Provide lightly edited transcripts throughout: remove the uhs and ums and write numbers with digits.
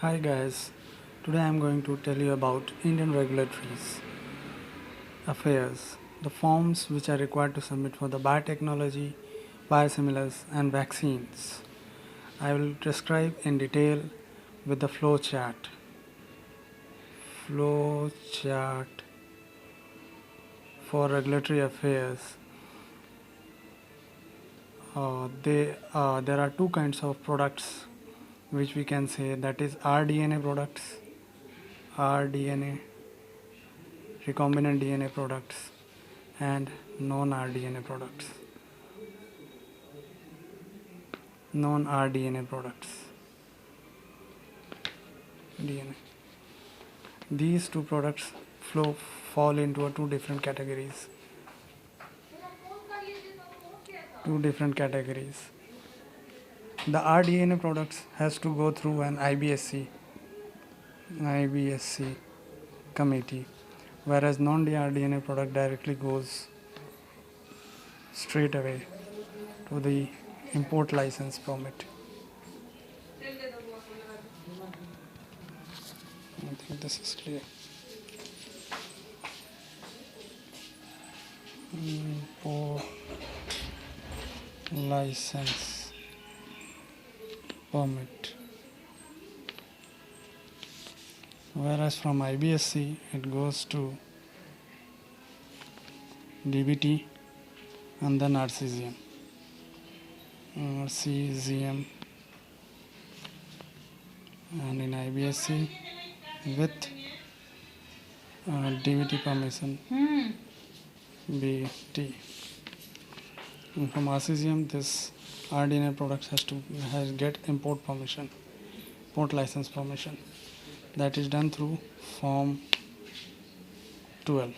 Hi guys, today I am going to tell you about Indian regulatories affairs, the forms which are required to submit for the biotechnology, biosimilars and vaccines. I will describe in detail with the flow chart. Flow chart for regulatory affairs. There are two kinds of products which we can say, that is rDNA products, rDNA recombinant DNA products and non-rDNA products. Non-rDNA products. DNA. These two products fall into two different categories. Two different categories. The rDNA products has to go through an IBSC committee, whereas non-rDNA product directly goes straight away to the import license permit. I think this is clear. Import license permit. Whereas from IBSC it goes to DBT and then RCGM. RCGM and in IBSC with DBT permission. BT. And from RCGM, this rDNA product has get import permission, import license permission. That is done through Form 12.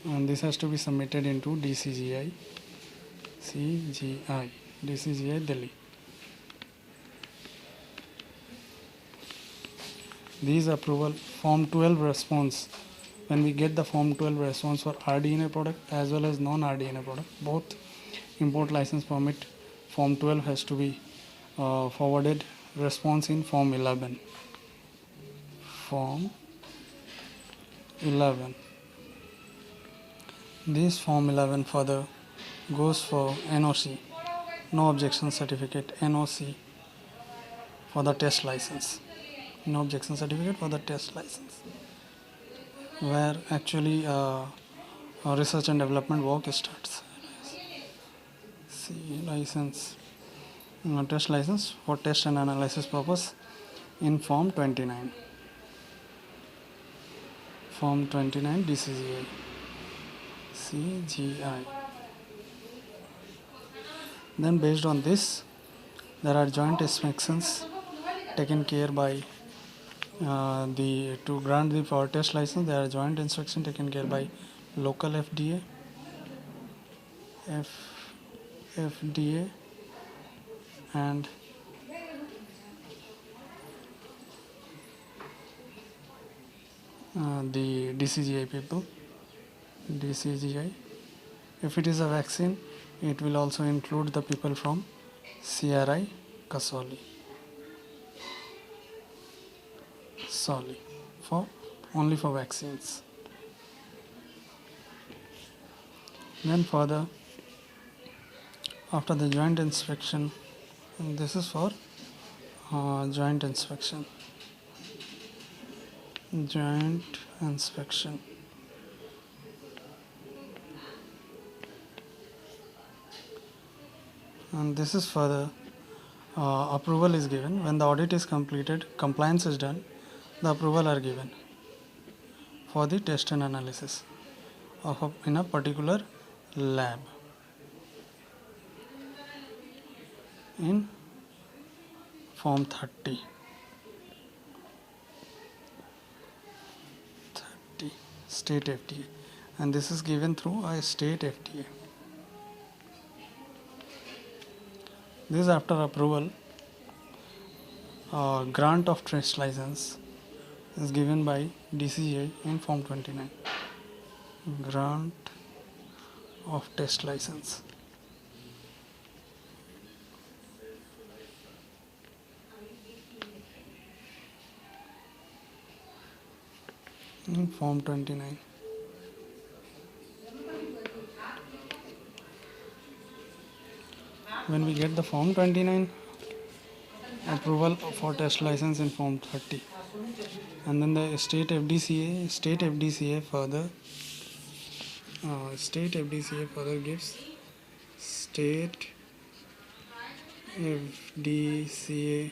And this has to be submitted into DCGI, DCGI Delhi. These approval Form 12 response. When we get the Form 12 response for rDNA product as well as non-rDNA product, both import license permit, Form 12 has to be forwarded response in Form 11. Form 11. This Form 11 further goes for NOC, no objection certificate, NOC for the test license. No objection certificate for the test license, where actually research and development work starts. See license, test license for test and analysis purpose in Form 29. Form 29 DCGI. CGI. Then based on this, there are joint inspections taken care by to grant the for test license. There are joint inspection taken care by local FDA and the DCGI people. DCGI. If it is a vaccine, it will also include the people from CRI Kasoli. For only for vaccines. Then further, after the joint inspection, this is for joint inspection. Joint inspection. And this is further approval is given when the audit is completed, compliance is done, the approval are given for the test and analysis in a particular lab in Form 30 state FDA, and this is given through a state FDA. This after approval, grant of test license is given by DCGI in Form 29. Grant of test license. Form 29. When we get the Form 29 approval for test license in Form 30, and then the state FDCA further gives state FDCA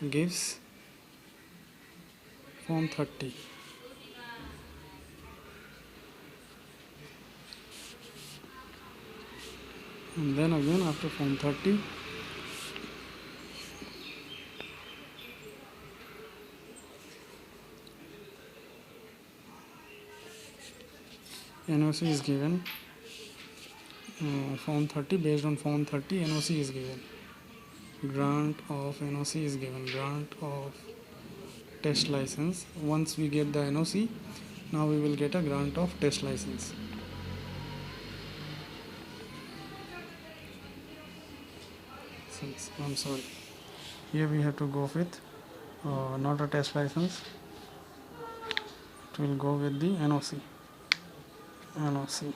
gives Form 30. And then again after Form 30, NOC is given. Form 30, based on Form 30, NOC is given. Grant of NOC is given. Grant of test license. Once we get the NOC, now we will get a grant of test license. I'm sorry. Here we have to go with not a test license. It will go with the NOC. NOC.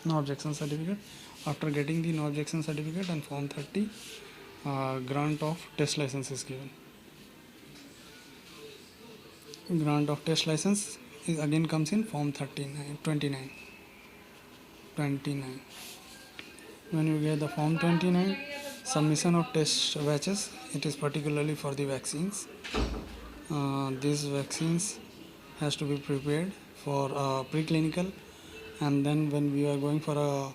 No objection certificate. After getting the no objection certificate and Form 30, grant of test license is given. Grant of test license is again comes in Form 29. When you get the Form 29, submission of test batches, it is particularly for the vaccines. These vaccines has to be prepared for preclinical, and then when we are going for a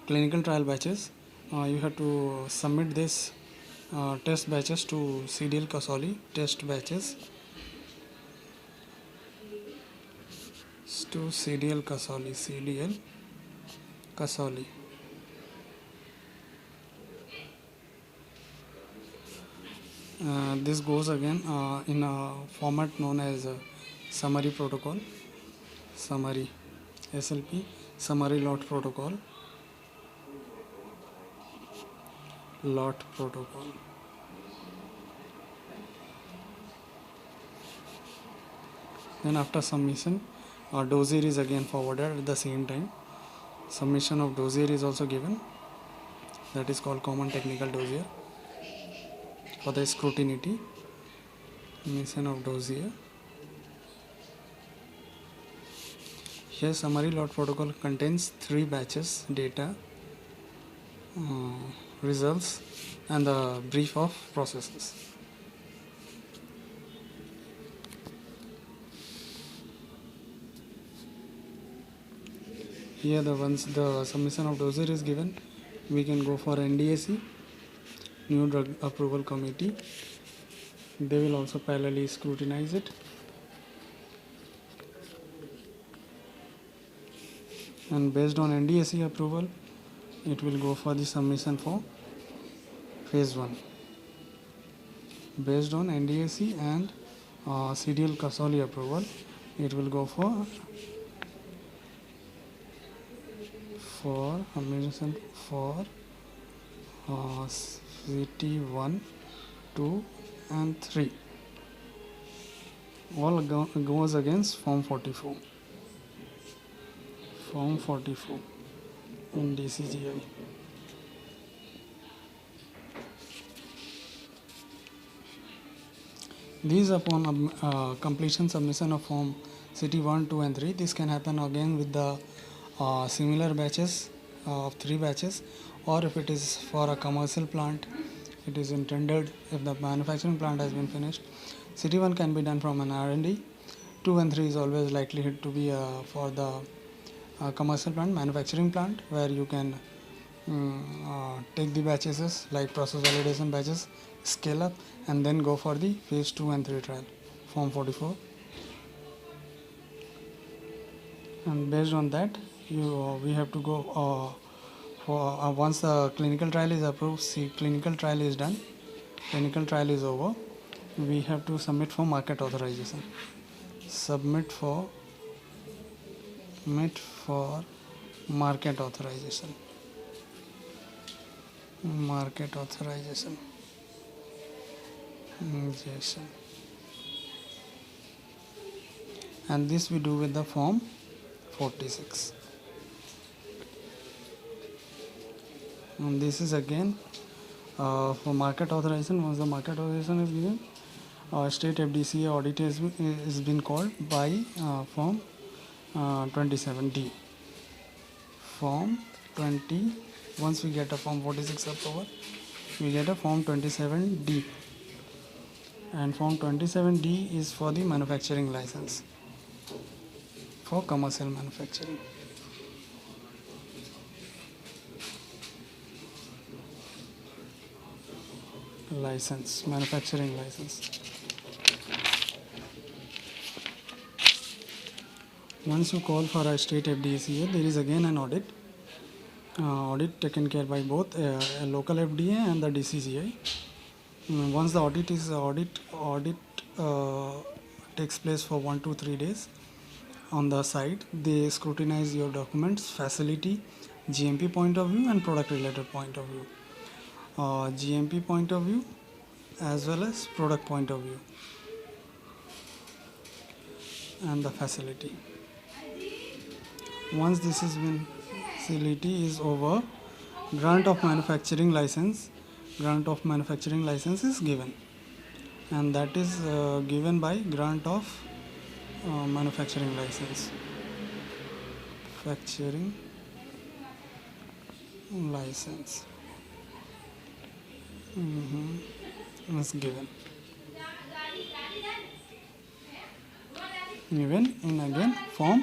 clinical trial batches, you have to submit this test batches to CDL Kasoli test batches to CDL Kasoli. This goes again in a format known as summary protocol, summary SLP, summary lot protocol. Then after submission, dossier is again forwarded at the same time. Submission of dossier is also given. That is called common technical dossier for the scrutiny. Submission of dossier. Here summary lot protocol contains 3 batches data, results, and the brief of processes. Here once the submission of dossier is given, we can go for NDAC, New Drug Approval Committee. They will also parallelly scrutinize it. And based on NDAC approval, it will go for the submission for phase 1. Based on NDAC and CDL Kasoli approval, it will go for submission for CT 1, 2 and 3. All goes against Form 44. Form 44 in DCGI. These upon completion submission of Form CT 1, 2 and 3, this can happen again with the similar batches of 3 batches, or if it is for a commercial plant, it is intended if the manufacturing plant has been finished. CT 1 can be done from an R&D. 2 and 3 is always likely to be for the commercial plant, manufacturing plant, where you can take the batches like process validation batches, scale up, and then go for the phase 2 and 3 trial, Form 44. And based on that, we have to go for once the clinical trial is approved, clinical trial is done, clinical trial is over, we have to submit for market authorization. Submit for market authorization. and this we do with the form 46. And this is again for market authorization. Once the market authorization is given, state FDCA audit is been called by form 27D. Form 20. Once we get a form 46 approval, we get a form 27D, and form 27D is for the manufacturing license, for commercial manufacturing. License, manufacturing license. Once you call for a state FDCA, there is again an audit. Audit taken care by both a local FDA and the DCGI. Once the audit takes place for 1 to 3 days on the site, they scrutinize your documents, facility, GMP point of view and product related point of view. GMP point of view as well as product point of view, and the facility. Once this has been, facility is over, grant of manufacturing license is given, and that is given by grant of manufacturing license. Manufacturing license is given. Given in again form.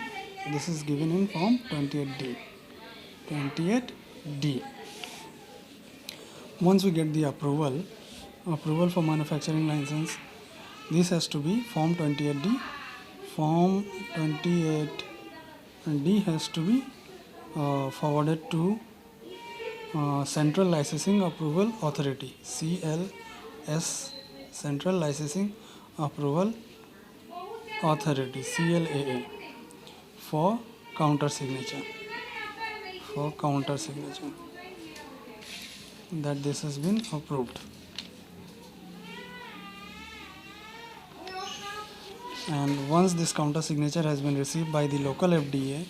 This is given in form 28D. 28D. Once we get the approval for manufacturing license, this has to be form 28D. Form 28D has to be forwarded to Central Licensing Approval Authority, CLS, Central Licensing Approval Authority, CLAA, for counter signature. That this has been approved. And once this counter signature has been received by the local FDA,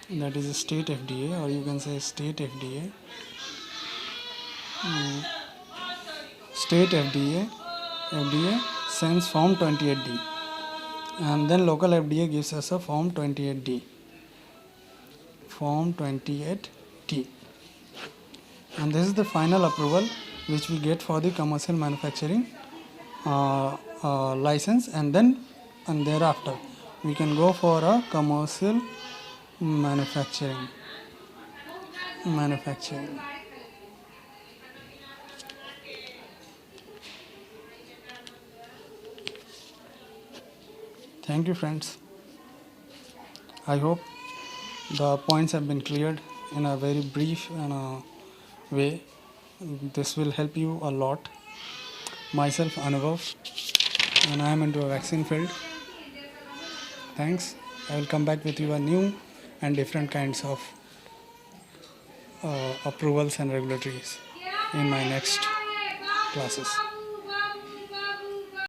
that is a state FDA, or you can say state FDA. State FDA sends form 28D, and then local FDA gives us a form 28D. Form 28D. And this is the final approval which we get for the commercial manufacturing license, and thereafter we can go for a commercial manufacturing. Thank you, friends. I hope the points have been cleared in a very brief way. This will help you a lot. Myself, Anubhav, and I am into a vaccine field. Thanks. I will come back with you a new and different kinds of approvals and regulatories in my next classes.